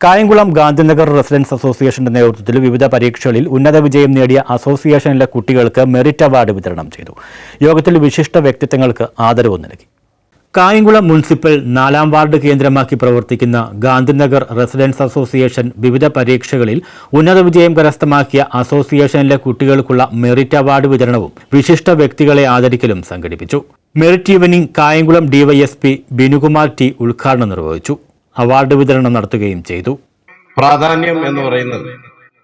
Kayamkulam Gandhinagar residence അസോസിയേഷന്റെ നേതൃത്വത്തിൽ വിവിധ പരീക്ഷകളിൽ ഉന്നത വിജയം നേടിയ അസോസിയേഷനിലെ കുട്ടികൾക്ക് മെറിറ്റ് അവാർഡ് വിതരണം ചെയ്തു. യോഗത്തിൽ വിശിഷ്ട വ്യക്തിത്വങ്ങൾക്ക് ആദരവ് നൽകി. കായംകുളം മുനിസിപ്പൽ 4-ാം വാർഡ് കേന്ദ്രമാക്കി പ്രവർത്തിക്കുന്ന ഗാന്ധിനഗർ റെസിഡൻസ് അസോസിയേഷൻ വിവിധ പരീക്ഷകളിൽ ഉന്നത വിജയം കരസ്ഥമാക്കിയ അസോസിയേഷനിലെ കുട്ടികൾക്കുള്ള മെറിറ്റ് അവാർഡ് വിതരണവും വിശിഷ്ട വ്യക്തികളെ ആദരിക്കലും സംഘടിപ്പിച്ചു. Merit evening Kayamkulam DYSP Binukumar T ഉദ്ഘാടനം നിർവഹിച്ചു. അവാർഡ് വിതരണം നടത്തുകയും ചെയ്തു. പ്രാധാന്യം എന്ന് പറയുന്നത്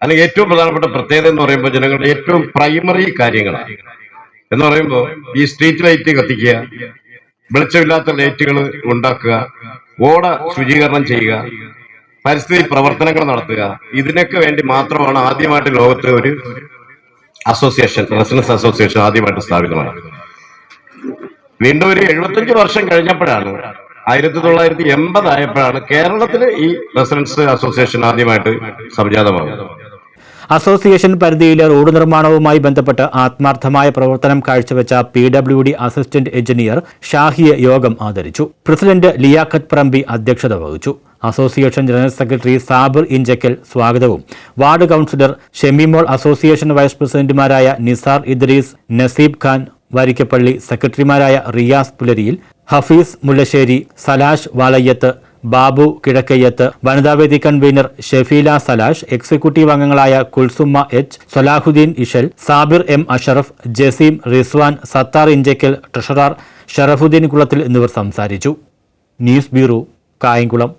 അല്ലെങ്കിൽ ഏറ്റവും പ്രധാനപ്പെട്ട പ്രത്യേകത എന്ന് പറയുമ്പോൾ ജനങ്ങളുടെ ഏറ്റവും പ്രൈമറി കാര്യങ്ങളാണ് എന്ന് പറയുമ്പോൾ ഈ സ്ട്രീറ്റ് ലൈറ്റ് കത്തിക്കുക, വെളിച്ചമില്ലാത്ത ലൈറ്റുകൾ ഉണ്ടാക്കുക, ഓട ശുചീകരണം ചെയ്യുക, പരിസ്ഥിതി പ്രവർത്തനങ്ങൾ നടത്തുക, ഇതിനൊക്കെ വേണ്ടി മാത്രമാണ് ആദ്യമായിട്ട് ലോകത്ത് ഒരു അസോസിയേഷൻ, റെസിഡൻസ് അസോസിയേഷൻ ആദ്യമായിട്ട് സ്ഥാപിതമായത്. വീണ്ടും ഒരു 75 വർഷം കഴിഞ്ഞപ്പോഴാണ് 1980 ആയപ്പോഴാണ് കേരളത്തിൽ ഈ റെസിഡൻസ് അസോസിയേഷൻ ആദ്യമായിട്ട് സംജാതമാകുന്നത്. അസോസിയേഷൻ പരിധിയിലെ റോഡ് നിർമ്മാണവുമായി ബന്ധപ്പെട്ട് ആത്മാർത്ഥമായ പ്രവർത്തനം കാഴ്ചവെച്ച PWD അസിസ്റ്റന്റ് എഞ്ചിനീയർ ഷാഹിയെ യോഗം ആദരിച്ചു. പ്രസിഡന്റ് ലിയാഖത്ത് പറമ്പി അധ്യക്ഷത വഹിച്ചു. Association general secretary Sabir Inchakkal സ്വാഗതവും ward councillor Shemimol, association vice പ്രസിഡന്റുമാരായ നിസാർ ഇദ്രീസ്, നസീബ് ഖാൻ വാരിക്കപ്പള്ളി, സെക്രട്ടറിമാരായ റിയാസ് പുലരിയിൽ, ഹഫീസ് മുല്ലശ്ശേരി, സലാഷ് വാളയ്യത്ത്, ബാബു കിഴക്കയ്യത്ത്, വനിതാവേദി കൺവീനർ ഷെഫീല സലാഷ്, എക്സിക്യൂട്ടീവ് അംഗങ്ങളായ Kulsumma H, Salahuddin Ishal, Sabir M Ashraf, Jaseem, Rizwan, Sathar Inchakkal, treasurer Sharafuddin കുളത്തിൽ എന്നിവർ സംസാരിച്ചു. News bureau, Kayamkulam.